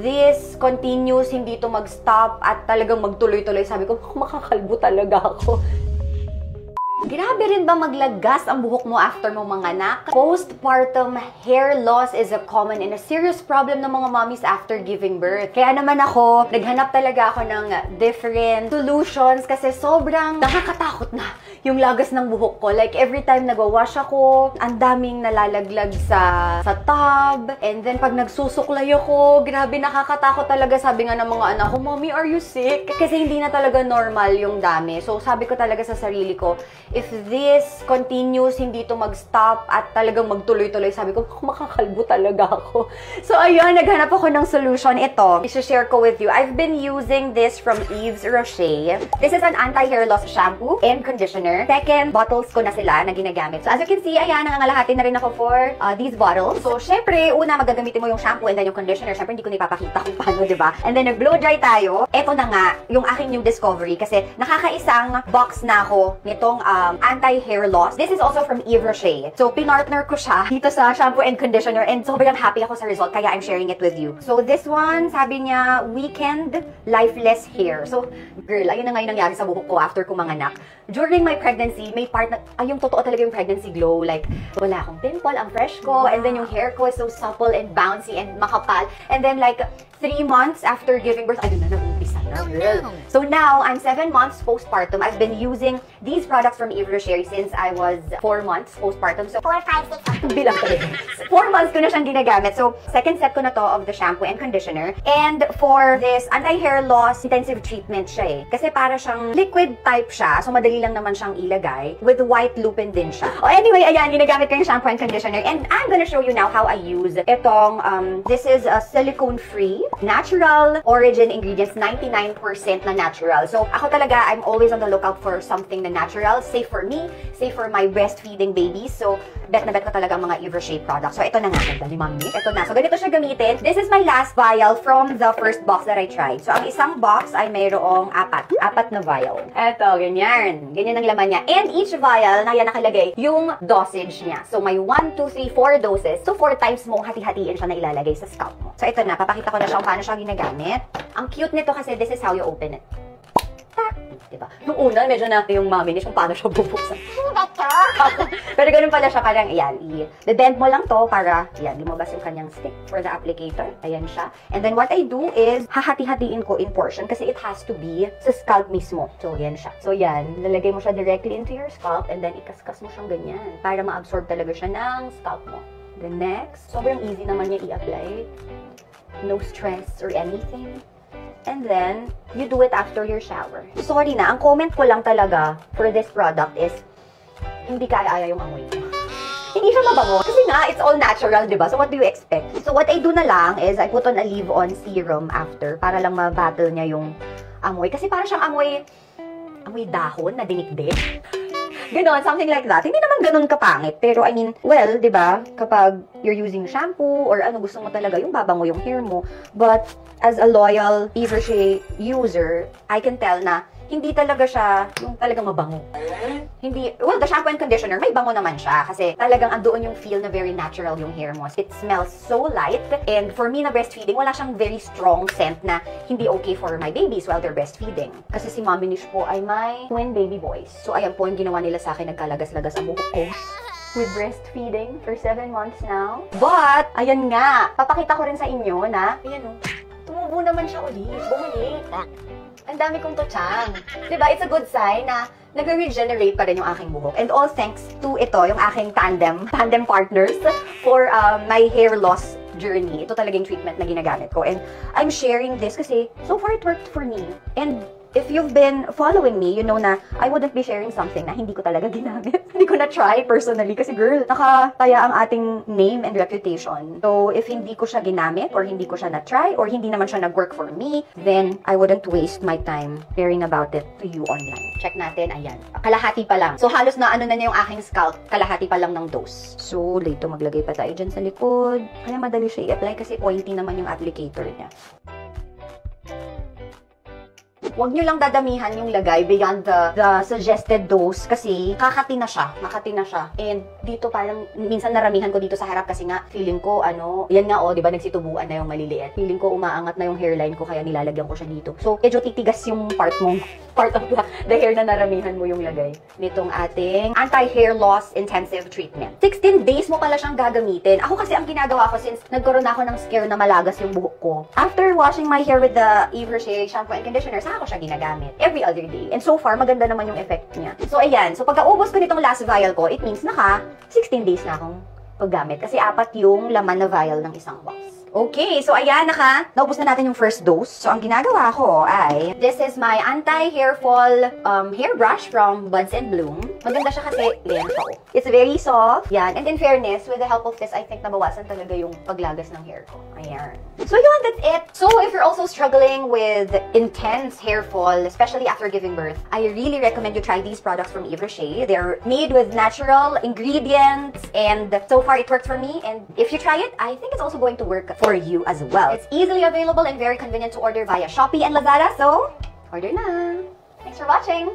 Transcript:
this continues, hindi to mag-stop at talagang magtuloy-tuloy, sabi ko, makakalbo talaga ako. Grabe rin ba maglagas ang buhok mo after mo manganak? Postpartum hair loss is a common and a serious problem ng mga mommies after giving birth. Kaya naman ako, naghanap talaga ako ng different solutions kasi sobrang nakakatakot na yung lagas ng buhok ko. Like, every time nagwawash ako, ang daming nalalaglag sa tub. And then, pag nagsusuklay ako, grabe nakakatakot talaga. Sabi nga ng mga anak ko, Mommy, are you sick? Kasi hindi na talaga normal yung dami. So, sabi ko talaga sa sarili ko, if this continues, hindi to mag-stop at talagang magtuloy-tuloy, sabi ko, makakalbo talaga ako. So, ayun, naghanap ako ng solution. Ito, i-share ko with you. I've been using this from Yves Rocher. This is an anti-hair loss shampoo and conditioner. Second, bottles ko na sila na ginagamit. So, as you can see, ayan, nangangalahati na rin ako for these bottles. So, syempre, una, magagamitin mo yung shampoo and then yung conditioner. Syempre, hindi ko na ipapakita kung paano, diba? And then, nag-blow dry tayo. Ito na nga, yung aking new discovery kasi nakakaisang box na ako nitong anti-hair loss. This is also from Yves Rocher. So, pinartner ko siya dito sa shampoo and conditioner and sobrang happy ako sa result kaya I'm sharing it with you. So, this one, sabi niya, Weekend Lifeless Hair. So, girl, ayun na nga yung nangyari sa buhok ko after ko manganak. During my pregnancy, may part na, yung totoo talaga yung pregnancy glow. Like, wala akong pimple, ang fresh ko, and then yung hair ko is so supple and bouncy and makapal. And then like, 3 months after giving birth, ayun na, nag-umpisa na, girl. So now, I'm 7 months postpartum. I've been using these products from Yves Rocher since I was 4 months postpartum. So, 4, 5, 6, bilang talaga. 4 months ko na siyang ginagamit. So, second set ko na to of the shampoo and conditioner. And for this anti-hair loss, intensive treatment siya eh. Kasi para siyang liquid type siya. So, madali lang naman siyang ilagay. With white lupin din siya. Oh, anyway, ayan, ginagamit ko yung shampoo and conditioner. And I'm gonna show you now how I use itong, this is a silicone-free, natural origin ingredients, 99% na natural. So, ako talaga, I'm always on the lookout for something na natural, safe for me, safe for my breastfeeding babies. So, bet na bet ko talaga ang mga Yves Rocher products. So, ito na nga, ito na. So, ganito siya gamitin. This is my last vial from the first box that I tried. So, ang isang box ay mayroong apat na vial. Ito, ganyan. Ganyan ang laman niya. And each vial, na yan nakalagay yung dosage niya. So, may 1, 2, 3, 4 doses. So, 4 times mong hati-hatiin siya na ilalagay sa scalp mo. So, ito na. Papakita ko na siya kung paano siya ginagamit. Ang cute nito kasi this is how you open it. Diba? Nung una, medyo na yung maminis kung paano siya bubuksan. Pero ganun pala siya, parang, ayan, i-bend mo lang to para, ayan, lumabas yung kanyang stick for the applicator. Ayan siya. And then what I do is, hahati-hatiin ko in portion kasi it has to be sa scalp mismo. So, ayan siya. So, yan, lalagay mo siya directly into your scalp and then ikaskas mo siyang ganyan para ma-absorb talaga siya ng scalp mo. The next, sobrang easy naman niya i-apply. No stress or anything. And then, you do it after your shower. Sorry na, ang comment ko lang talaga for this product is, hindi kaya yung amoy niya. Hindi siya mabango. Kasi nga, it's all natural, diba? So, what do you expect? So, what I do na lang is, I put on a leave-on serum after para lang ma-battle niya yung amoy. Kasi parang siyang amoy dahon na dinikdik. Ganon, something like that. Hindi naman ganon kapangit. Pero, I mean, well, di ba? Kapag you're using shampoo or ano, gusto mo talaga yung babango yung hair mo. But, as a loyal Yves Rocher user, I can tell na hindi talaga siya yung talagang mabango. Hindi, well, the shampoo and conditioner, may bango naman siya. Kasi talagang andoon yung feel na very natural yung hair mo. It smells so light. And for me na breastfeeding, wala siyang very strong scent na hindi okay for my babies while they're breastfeeding. Kasi si Mommy Niche po ay may twin baby boys. So, ayan po yung ginawa nila sa akin, nagkalagas-lagas ang buhok ko. With breastfeeding for 7 months now. But, ayan nga, papakita ko rin sa inyo na, ayan o, tumubo naman siya ulit. Bumalik. Ang dami kong tochang. Diba? It's a good sign na nag-regenerate pa rin yung aking buhok. And all thanks to ito, yung aking tandem partners for my hair loss journey. Ito talagang treatment na ginagamit ko. And I'm sharing this kasi so far it worked for me. And if you've been following me, you know na I wouldn't be sharing something na hindi ko talaga ginamit. Hindi ko na-try personally kasi girl, nakataya ang ating name and reputation. So, if hindi ko siya ginamit or hindi ko siya na-try or hindi naman siya nag-work for me, then I wouldn't waste my time sharing about it to you online. Check natin, ayan. Kalahati pa lang. So, halos na ano na niya yung aking scalp. Kalahati pa lang ng dose. So, dito maglagay pa tayo dyan sa likod. Kaya madali siya i-apply kasi pointy naman yung applicator niya. Huwag nyo lang dadamihan yung lagay beyond the suggested dose kasi makati na siya. And dito parang minsan naramihan ko dito sa harap kasi nga feeling ko yan nga di ba nagsitubuan na yung maliliit. Feeling ko umaangat na yung hairline ko kaya nilalagyan ko siya dito. So medyo titigas yung part of the hair na naramihan mo yung lagay nitong ating anti-hair loss intensive treatment. 16 days mo pala siyang gagamitin. Ako kasi ang ginagawa ko since nagkaroon ako ng scare na malagas yung buhok ko. After washing my hair with the Yves Rocher shampoo and conditioner, saka ko siya ginagamit every other day. And so far, maganda naman yung effect niya. So ayan, so pagkaubos ko nitong last vial ko, it means 16 days na akong paggamit. Kasi 4 yung laman na vial ng isang box. Okay, so ayan, naubos na natin yung first dose. So ang ginagawa ko ay, this is my anti-hair fall hairbrush from Buds and Bloom. Maganda siya kasi lento. It's very soft. Yan. And in fairness, with the help of this, I think nabawasan talaga yung paglagas ng hair ko. Ayan. So yun, that's it. So if you're also struggling with intense hair fall, especially after giving birth, I really recommend you try these products from Yves Rocher. They're made with natural ingredients, and so far it worked for me. And if you try it, I think it's also going to work for you as well. It's easily available and very convenient to order via Shopee and Lazada, so order na! Thanks for watching!